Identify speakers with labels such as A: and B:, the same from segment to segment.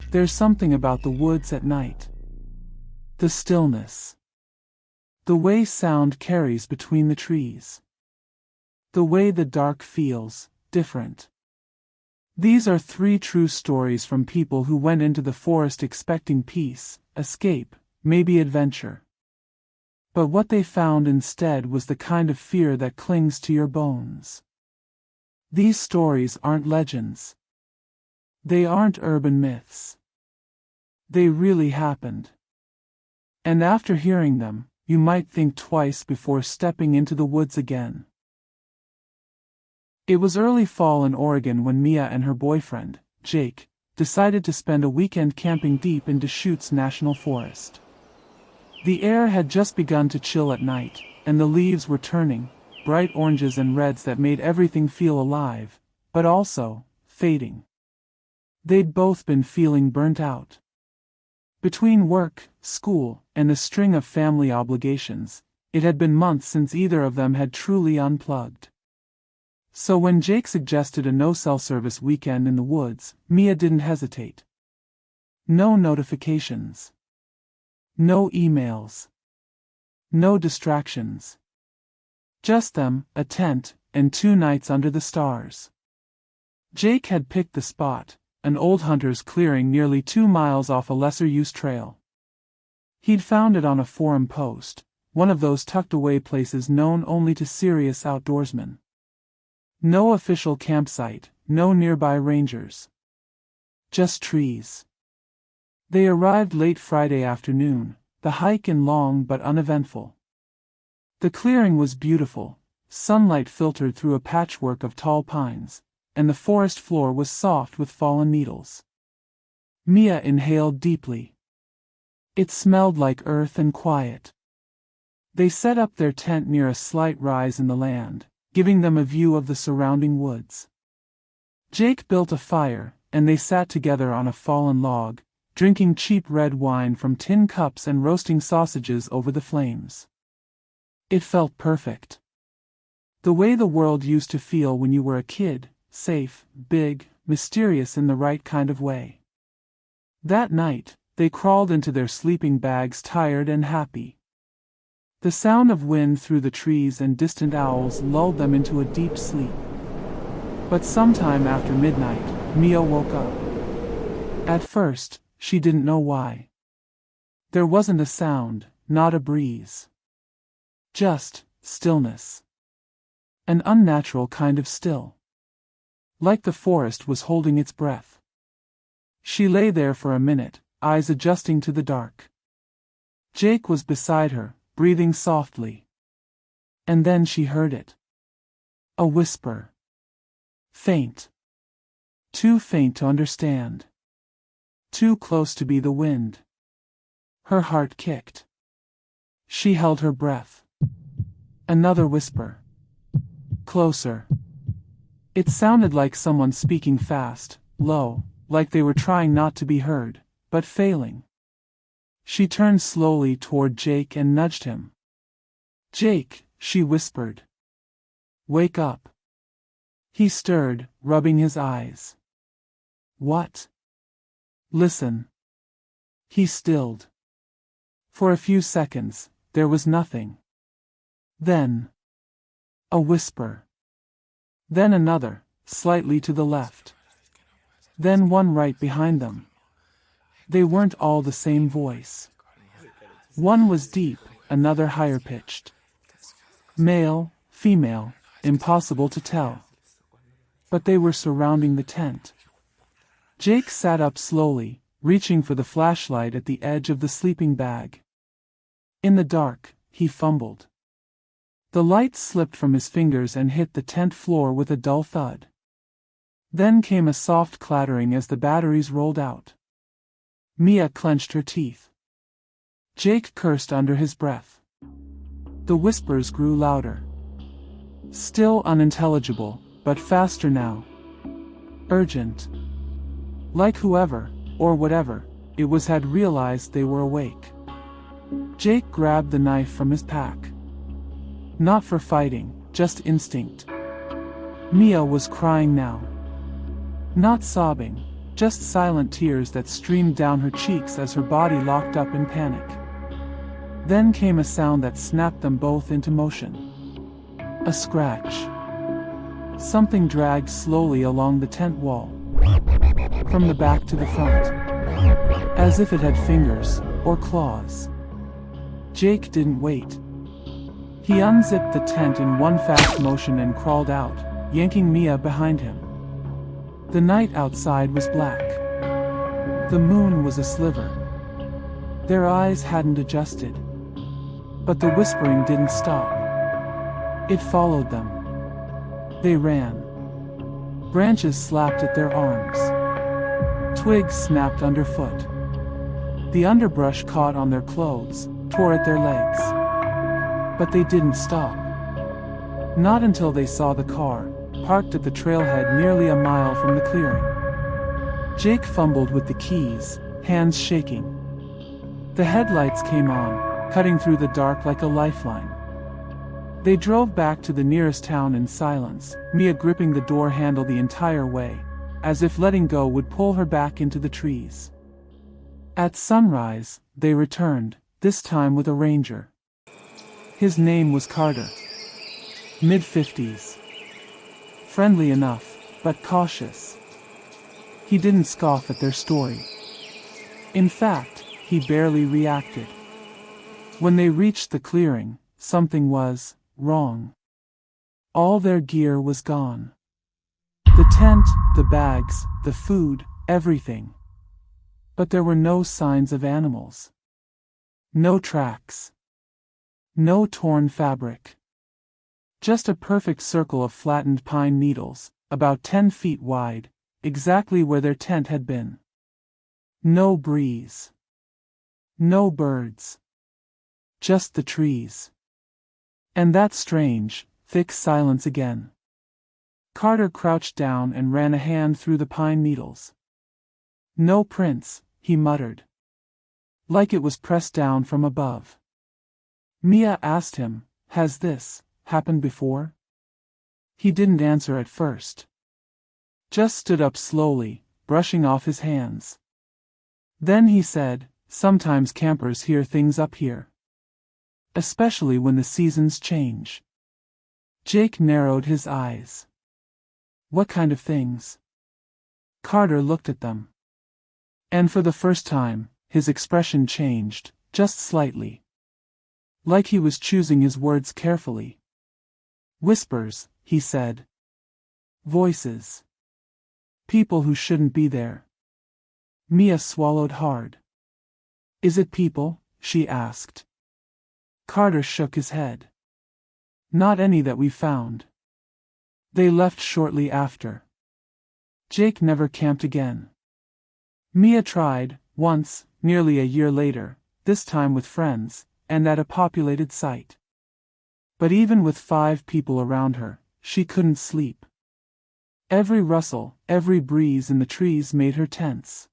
A: There's something about the woods at night. The stillness. The way sound carries between the trees. The way the dark feels different. These are 3 true stories from people who went into the forest expecting peace, escape, maybe adventure. But what they found instead was the kind of fear that clings to your bones. These stories aren't legends. They aren't urban myths. They really happened. And after hearing them, you might think twice before stepping into the woods again. It was early fall in Oregon when Mia and her boyfriend, Jake, decided to spend a weekend camping deep in Deschutes National Forest. The air had just begun to chill at night, and the leaves were turning, bright oranges and reds that made everything feel alive, but also fading. They'd both been feeling burnt out. Between work, school, and a string of family obligations, it had been months since either of them had truly unplugged. So when Jake suggested a no-cell service weekend in the woods, Mia didn't hesitate. No notifications. No emails. No distractions. Just them, a tent, and 2 nights under the stars. Jake had picked the spot, an old hunter's clearing nearly 2 miles off a lesser-used trail. He'd found it on a forum post, one of those tucked-away places known only to serious outdoorsmen. No official campsite, no nearby rangers. Just trees. They arrived late Friday afternoon, the hike in long but uneventful. The clearing was beautiful, sunlight filtered through a patchwork of tall pines, and the forest floor was soft with fallen needles. Mia inhaled deeply. It smelled like earth and quiet. They set up their tent near a slight rise in the land, giving them a view of the surrounding woods. Jake built a fire, and they sat together on a fallen log, drinking cheap red wine from tin cups and roasting sausages over the flames. It felt perfect. The way the world used to feel when you were a kid, safe, big, mysterious in the right kind of way. That night, they crawled into their sleeping bags tired and happy. The sound of wind through the trees and distant owls lulled them into a deep sleep. But sometime after midnight, Mia woke up. At first, she didn't know why. There wasn't a sound, not a breeze. Just stillness. An unnatural kind of still. Like the forest was holding its breath. She lay there for a minute, eyes adjusting to the dark. Jake was beside her, breathing softly. And then she heard it. A whisper. Faint. Too faint to understand. Too close to be the wind. Her heart kicked. She held her breath. Another whisper. Closer. It sounded like someone speaking fast, low, like they were trying not to be heard, but failing. She turned slowly toward Jake and nudged him. Jake, she whispered. Wake up. He stirred, rubbing his eyes. What? Listen. He stilled. For a few seconds, there was nothing. Then, a whisper. Then another, slightly to the left. Then one right behind them. They weren't all the same voice. One was deep, another higher pitched. Male, female, impossible to tell. But they were surrounding the tent. Jake sat up slowly, reaching for the flashlight at the edge of the sleeping bag. In the dark, he fumbled. The light slipped from his fingers and hit the tent floor with a dull thud. Then came a soft clattering as the batteries rolled out. Mia clenched her teeth. Jake cursed under his breath. The whispers grew louder. Still unintelligible, but faster now. Urgent. Like whoever, or whatever, it was had realized they were awake. Jake grabbed the knife from his pack. Not for fighting, just instinct. Mia was crying now. Not sobbing, just silent tears that streamed down her cheeks as her body locked up in panic. Then came a sound that snapped them both into motion. A scratch. Something dragged slowly along the tent wall, from the back to the front, as if it had fingers or claws. Jake didn't wait. He unzipped the tent in one fast motion and crawled out, yanking Mia behind him. The night outside was black. The moon was a sliver. Their eyes hadn't adjusted. But the whispering didn't stop. It followed them. They ran. Branches slapped at their arms. Twigs snapped underfoot. The underbrush caught on their clothes, tore at their legs. But they didn't stop. Not until they saw the car, parked at the trailhead nearly a mile from the clearing. Jake fumbled with the keys, hands shaking. The headlights came on, cutting through the dark like a lifeline. They drove back to the nearest town in silence, Mia gripping the door handle the entire way, as if letting go would pull her back into the trees. At sunrise, they returned, this time with a ranger. His name was Carter. Mid-50s. Friendly enough, but cautious. He didn't scoff at their story. In fact, he barely reacted. When they reached the clearing, something was wrong. All their gear was gone. The tent, the bags, the food, everything. But there were no signs of animals. No tracks. No torn fabric. Just a perfect circle of flattened pine needles, about 10 feet wide, exactly where their tent had been. No breeze. No birds. Just the trees. And that strange, thick silence again. Carter crouched down and ran a hand through the pine needles. No prints, he muttered. Like it was pressed down from above. Mia asked him, "Has this happened before?" He didn't answer at first. Just stood up slowly, brushing off his hands. Then he said, "Sometimes campers hear things up here. Especially when the seasons change." Jake narrowed his eyes. "What kind of things?" Carter looked at them. And for the first time, his expression changed, just slightly. Like he was choosing his words carefully. "Whispers," he said. "Voices. People who shouldn't be there." Mia swallowed hard. "Is it people?" she asked. Carter shook his head. "Not any that we found. They left shortly after. Jake never camped again." Mia tried, once, nearly a year later, this time with friends, and at a populated site. But even with 5 people around her, she couldn't sleep. Every rustle, every breeze in the trees made her tense.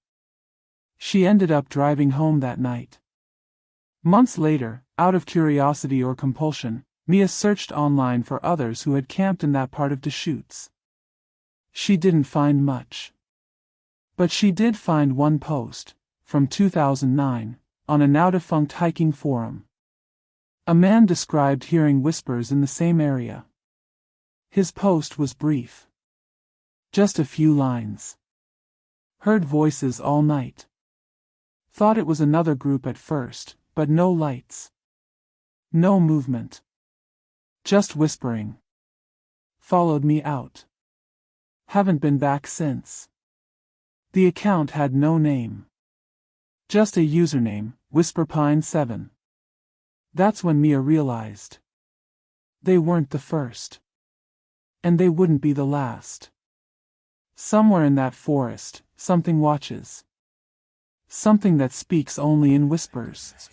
A: She ended up driving home that night. Months later, out of curiosity or compulsion, Mia searched online for others who had camped in that part of Deschutes. She didn't find much. But she did find one post, from 2009, on a now-defunct hiking forum. A man described hearing whispers in the same area. His post was brief. Just a few lines. Heard voices all night. Thought it was another group at first, but no lights. No movement. Just whispering. Followed me out. Haven't been back since. The account had no name. Just a username, WhisperPine7. That's when Mia realized. They weren't the first. And they wouldn't be the last. Somewhere in that forest, something watches. Something that speaks only in whispers.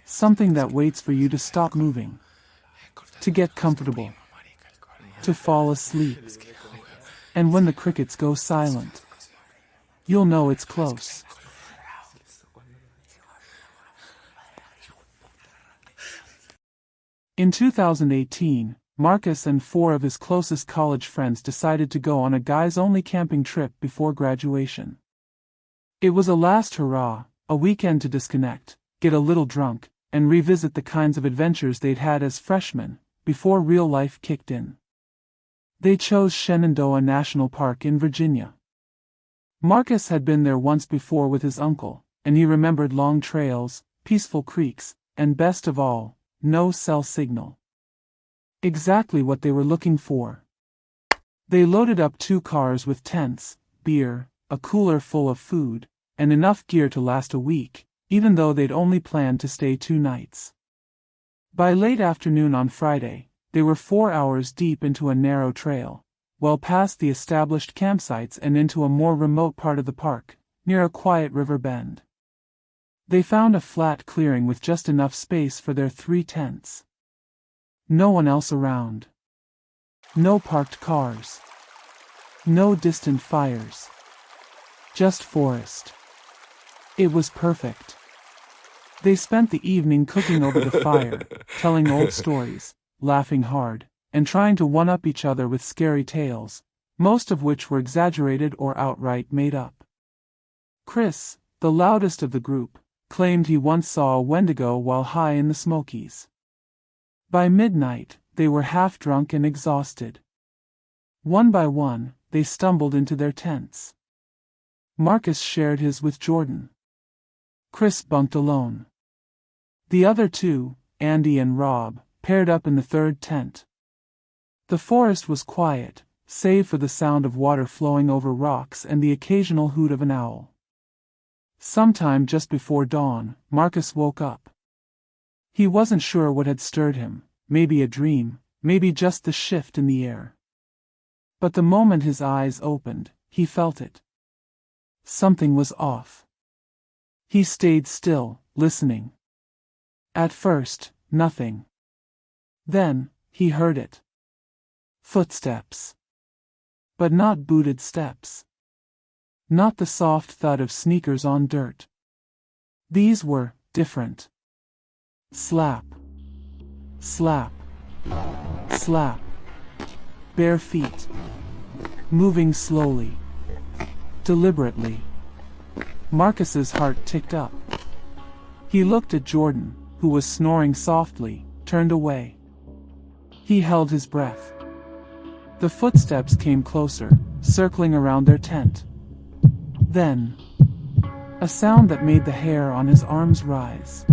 A: Something that waits for you to stop moving. To get comfortable. To fall asleep. And when the crickets go silent, you'll know it's close. In 2018, Marcus and 4 of his closest college friends decided to go on a guys-only camping trip before graduation. It was a last hurrah, a weekend to disconnect, get a little drunk, and revisit the kinds of adventures they'd had as freshmen, before real life kicked in. They chose Shenandoah National Park in Virginia. Marcus had been there once before with his uncle, and he remembered long trails, peaceful creeks, and best of all, no cell signal. Exactly what they were looking for. They loaded up 2 cars with tents, beer, a cooler full of food, and enough gear to last a week, even though they'd only planned to stay 2 nights. By late afternoon on Friday, they were 4 hours deep into a narrow trail, well past the established campsites and into a more remote part of the park, near a quiet river bend. They found a flat clearing with just enough space for their 3 tents. No one else around. No parked cars. No distant fires. Just forest. It was perfect. They spent the evening cooking over the fire, telling old stories, laughing hard, and trying to one-up each other with scary tales, most of which were exaggerated or outright made up. Chris, the loudest of the group, claimed he once saw a Wendigo while high in the Smokies. By midnight, they were half-drunk and exhausted. One by one, they stumbled into their tents. Marcus shared his with Jordan. Chris bunked alone. The other 2, Andy and Rob, paired up in the 3rd tent. The forest was quiet, save for the sound of water flowing over rocks and the occasional hoot of an owl. Sometime just before dawn, Marcus woke up. He wasn't sure what had stirred him, maybe a dream, maybe just the shift in the air. But the moment his eyes opened, he felt it. Something was off. He stayed still, listening. At first, nothing. Then, he heard it. Footsteps. But not booted steps. Not the soft thud of sneakers on dirt. These were different. Slap. Slap. Slap. Bare feet. Moving slowly. Deliberately. Marcus's heart ticked up. He looked at Jordan, who was snoring softly, turned away. He held his breath. The footsteps came closer, circling around their tent. Then, a sound that made the hair on his arms rise.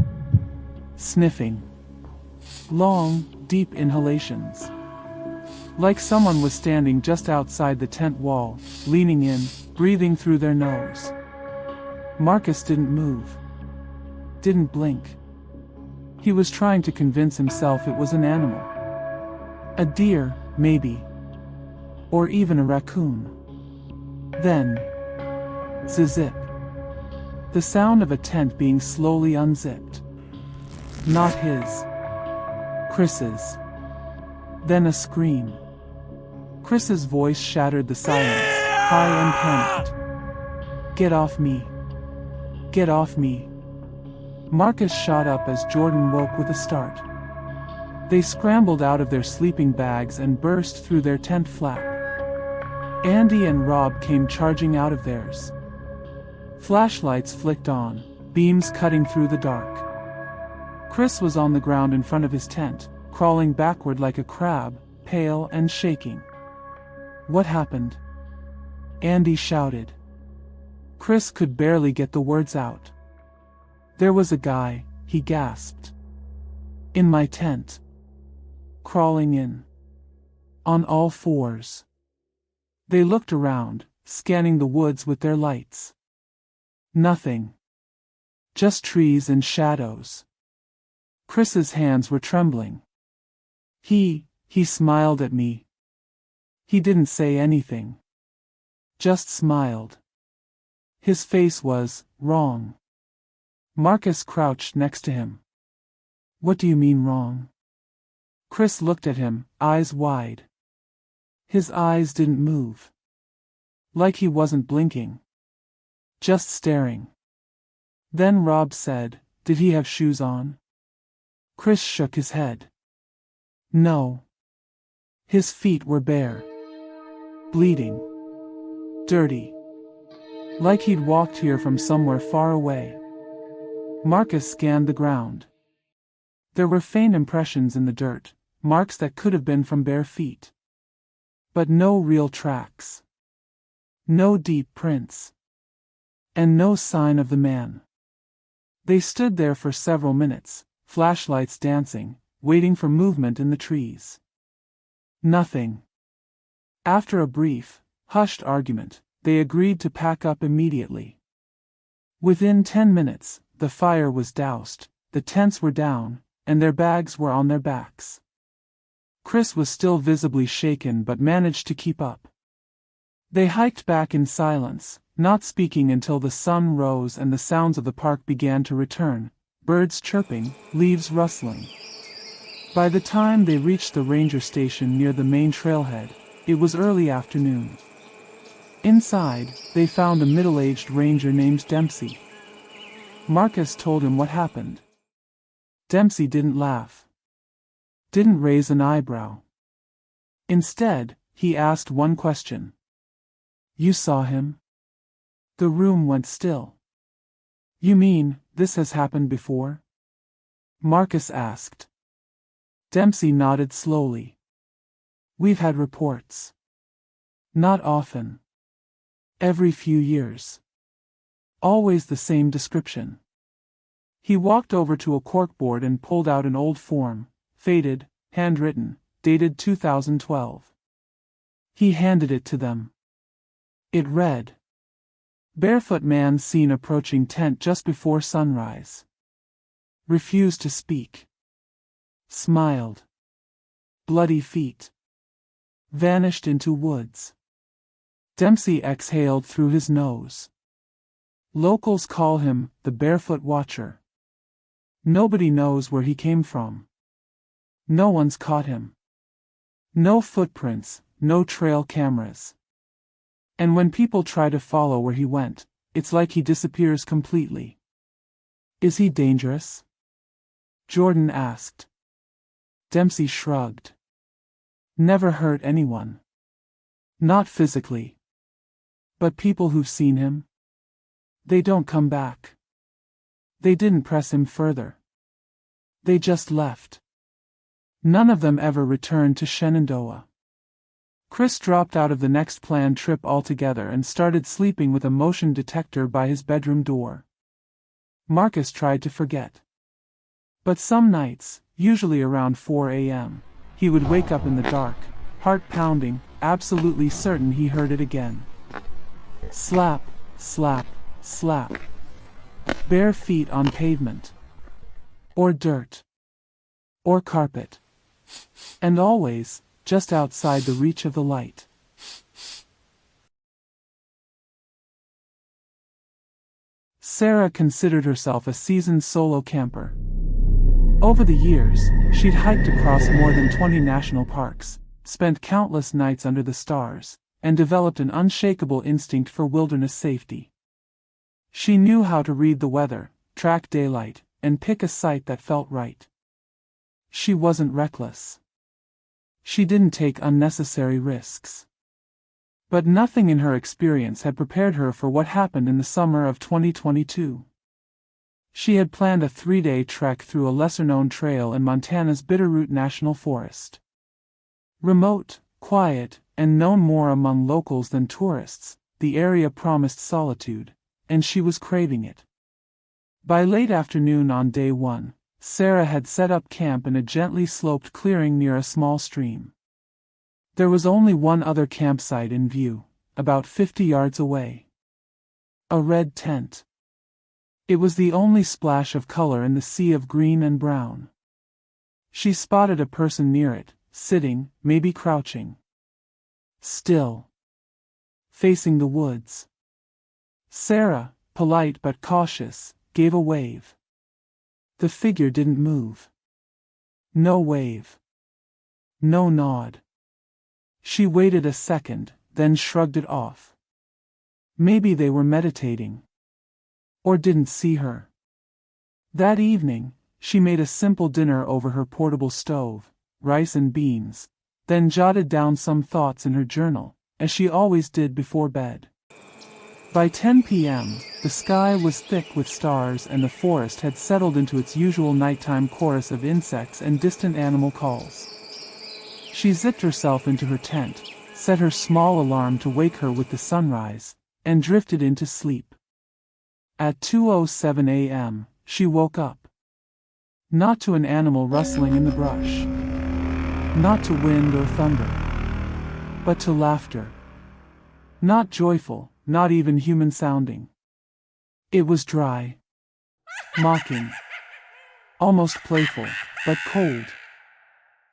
A: Sniffing. Long, deep inhalations. Like someone was standing just outside the tent wall, leaning in, breathing through their nose. Marcus didn't move. Didn't blink. He was trying to convince himself it was an animal. A deer, maybe. Or even a raccoon. Then, zip. The sound of a tent being slowly unzipped. Not his. Chris's. Then a scream. Chris's voice shattered the silence, high and panicked. Get off me. Get off me. Marcus shot up as Jordan woke with a start. They scrambled out of their sleeping bags and burst through their tent flap. Andy and Rob came charging out of theirs. Flashlights flicked on, beams cutting through the dark. Chris was on the ground in front of his tent, crawling backward like a crab, pale and shaking. What happened? Andy shouted. Chris could barely get the words out. There was a guy, he gasped. In my tent. Crawling in. On all fours. They looked around, scanning the woods with their lights. Nothing. Just trees and shadows. Chris's hands were trembling. He smiled at me. He didn't say anything. Just smiled. His face was wrong. Marcus crouched next to him. What do you mean wrong? Chris looked at him, eyes wide. His eyes didn't move. Like he wasn't blinking. Just staring. Then Rob said, Did he have shoes on? Chris shook his head. No. His feet were bare. Bleeding. Dirty. Like he'd walked here from somewhere far away. Marcus scanned the ground. There were faint impressions in the dirt, marks that could have been from bare feet. But no real tracks. No deep prints. And no sign of the man. They stood there for several minutes, flashlights dancing, waiting for movement in the trees. Nothing. After a brief, hushed argument, they agreed to pack up immediately. Within 10 minutes, the fire was doused, the tents were down, and their bags were on their backs. Chris was still visibly shaken but managed to keep up. They hiked back in silence, not speaking until the sun rose and the sounds of the park began to return, birds chirping, leaves rustling. By the time they reached the ranger station near the main trailhead, it was early afternoon. Inside, they found a middle-aged ranger named Dempsey. Marcus told him what happened. Dempsey didn't laugh. Didn't raise an eyebrow. Instead, he asked one question. "You saw him?" The room went still. "You mean, this has happened before?" Marcus asked. Dempsey nodded slowly. "We've had reports. Not often. Every few years. Always the same description." He walked over to a corkboard and pulled out an old form, faded, handwritten, dated 2012. He handed it to them. It read, "Barefoot man seen approaching tent just before sunrise. Refused to speak. Smiled. Bloody feet. Vanished into woods." Dempsey exhaled through his nose. "Locals call him the Barefoot Watcher. Nobody knows where he came from. No one's caught him. No footprints, no trail cameras. And when people try to follow where he went, it's like he disappears completely." "Is he dangerous?" Jordan asked. Dempsey shrugged. "Never hurt anyone. Not physically. But people who've seen him? They don't come back. They didn't press him further. They just left. None of them ever returned to Shenandoah." Chris dropped out of the next planned trip altogether and started sleeping with a motion detector by his bedroom door. Marcus tried to forget. But some nights, usually around 4 a.m., he would wake up in the dark, heart pounding, absolutely certain he heard it again. Slap, slap, slap. Bare feet on pavement. Or dirt. Or carpet. And always, just outside the reach of the light. Sarah considered herself a seasoned solo camper. Over the years, she'd hiked across more than 20 national parks, spent countless nights under the stars, and developed an unshakable instinct for wilderness safety. She knew how to read the weather, track daylight, and pick a site that felt right. She wasn't reckless. She didn't take unnecessary risks. But nothing in her experience had prepared her for what happened in the summer of 2022. She had planned a 3-day trek through a lesser-known trail in Montana's Bitterroot National Forest. Remote, quiet, and known more among locals than tourists, the area promised solitude, and she was craving it. By late afternoon on day 1, Sarah had set up camp in a gently sloped clearing near a small stream. There was only one other campsite in view, about 50 yards away. A red tent. It was the only splash of color in the sea of green and brown. She spotted a person near it, sitting, maybe crouching. Still. Facing the woods. Sarah, polite but cautious, gave a wave. The figure didn't move. No wave. No nod. She waited a second, then shrugged it off. Maybe they were meditating. Or didn't see her. That evening, she made a simple dinner over her portable stove, rice and beans, then jotted down some thoughts in her journal, as she always did before bed. By 10 p.m., the sky was thick with stars and the forest had settled into its usual nighttime chorus of insects and distant animal calls. She zipped herself into her tent, set her small alarm to wake her with the sunrise, and drifted into sleep. At 2:07 a.m., she woke up. Not to an animal rustling in the brush. Not to wind or thunder. But to laughter. Not joyful, not even human sounding. It was dry. Mocking. Almost playful, but cold.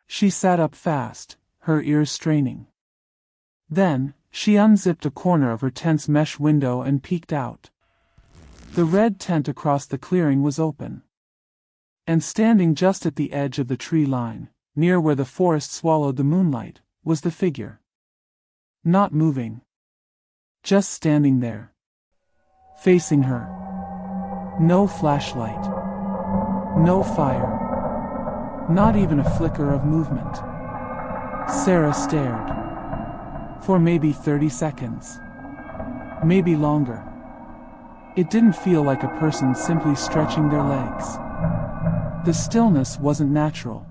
A: She sat up fast, her ears straining. Then, she unzipped a corner of her tent's mesh window and peeked out. The red tent across the clearing was open. And standing just at the edge of the tree line, near where the forest swallowed the moonlight, was the figure. Not moving. Just standing there. Facing her. No flashlight. No fire. Not even a flicker of movement. Sarah stared. For maybe 30 seconds. Maybe longer. It didn't feel like a person simply stretching their legs. The stillness wasn't natural.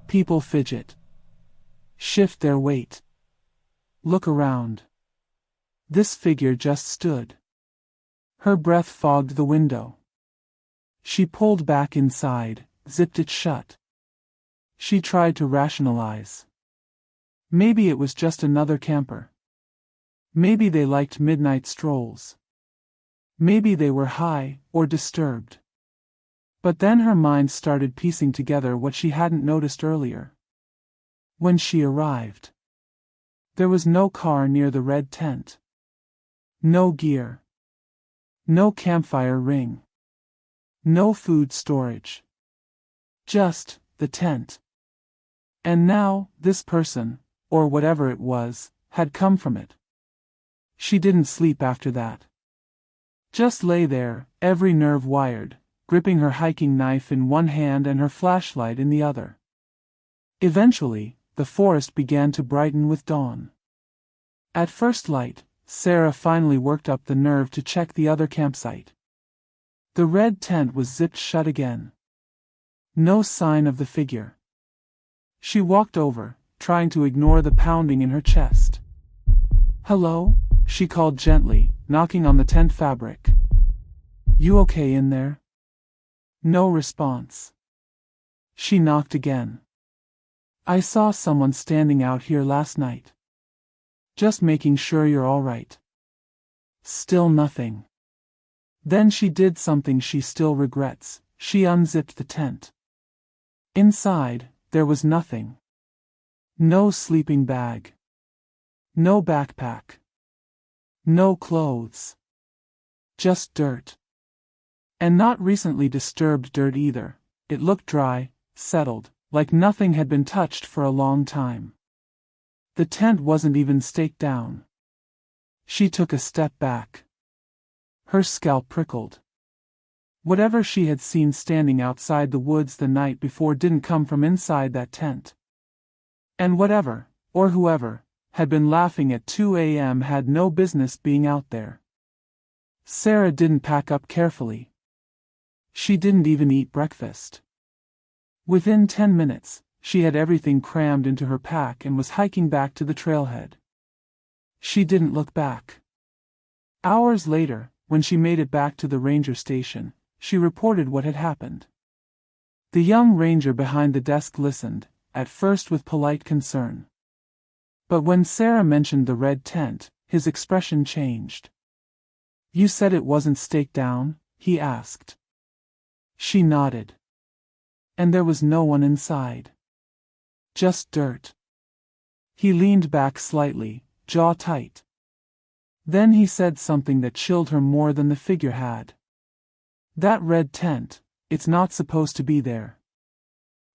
A: People fidget. Shift their weight. Look around. This figure just stood. Her breath fogged the window. She pulled back inside, zipped it shut. She tried to rationalize. Maybe it was just another camper. Maybe they liked midnight strolls. Maybe they were high, or disturbed. But then her mind started piecing together what she hadn't noticed earlier. When she arrived, there was no car near the red tent. No gear. No campfire ring. No food storage. Just the tent. And now, this person, or whatever it was, had come from it. She didn't sleep after that. Just lay there, every nerve wired, gripping her hiking knife in one hand and her flashlight in the other. Eventually, the forest began to brighten with dawn. At first light, Sarah finally worked up the nerve to check the other campsite. The red tent was zipped shut again. No sign of the figure. She walked over, trying to ignore the pounding in her chest. "Hello?" she called gently, knocking on the tent fabric. "You okay in there?" No response. She knocked again. "I saw someone standing out here last night. Just making sure you're all right." Still nothing. Then she did something she still regrets. She unzipped the tent. Inside, there was nothing. No sleeping bag. No backpack. No clothes. Just dirt. And not recently disturbed dirt either. It looked dry, settled, like nothing had been touched for a long time. The tent wasn't even staked down. She took a step back. Her scalp prickled. Whatever she had seen standing outside the woods the night before didn't come from inside that tent. And whatever, or whoever, had been laughing at 2 a.m. had no business being out there. Sarah didn't pack up carefully. She didn't even eat breakfast. Within 10 minutes, she had everything crammed into her pack and was hiking back to the trailhead. She didn't look back. Hours later, when she made it back to the ranger station, she reported what had happened. The young ranger behind the desk listened, at first with polite concern. But when Sarah mentioned the red tent, his expression changed. "You said it wasn't staked down?" he asked. She nodded. And there was no one inside. Just dirt. He leaned back slightly, jaw tight. Then he said something that chilled her more than the figure had. "That red tent, it's not supposed to be there.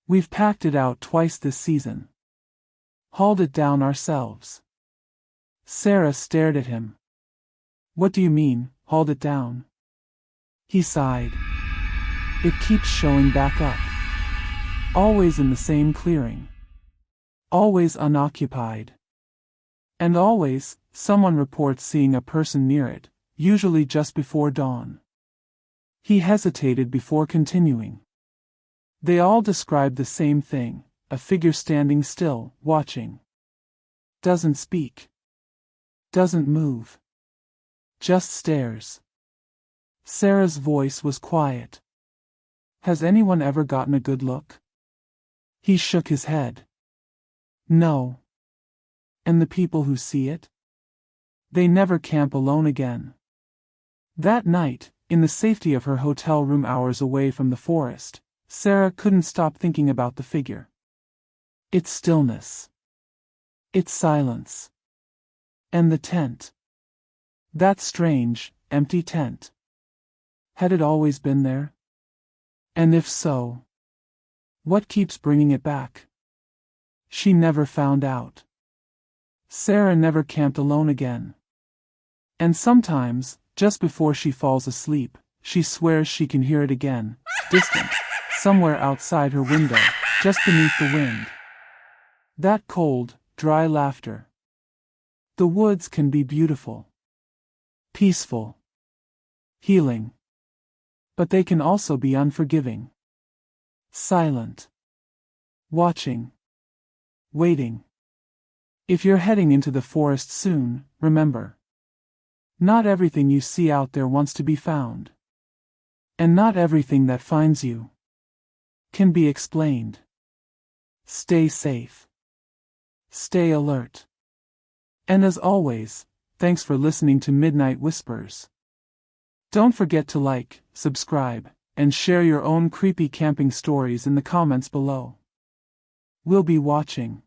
A: We've packed it out twice this season. Hauled it down ourselves." Sarah stared at him. "What do you mean, hauled it down?" He sighed. "It keeps showing back up. Always in the same clearing. Always unoccupied. And always, someone reports seeing a person near it, usually just before dawn. He hesitated before continuing. They all described the same thing, a figure standing still, watching. Doesn't speak. Doesn't move. Just stares. Sarah's voice was quiet. Has anyone ever gotten a good look? He shook his head. No. And the people who see it? They never camp alone again. That night, in the safety of her hotel room hours away from the forest, Sarah couldn't stop thinking about the figure. Its stillness. Its silence. And the tent. That strange, empty tent. Had it always been there? And if so, what keeps bringing it back? She never found out. Sarah never camped alone again. And sometimes, just before she falls asleep, she swears she can hear it again, distant, somewhere outside her window, just beneath the wind. That cold, dry laughter. The woods can be beautiful, peaceful, healing. But they can also be unforgiving. Silent. Watching. Waiting. If you're heading into the forest soon, remember. Not everything you see out there wants to be found. And not everything that finds you can be explained. Stay safe. Stay alert. And as always, thanks for listening to Midnight Whispers. Don't forget to like, subscribe, and share your own creepy camping stories in the comments below. We'll be watching.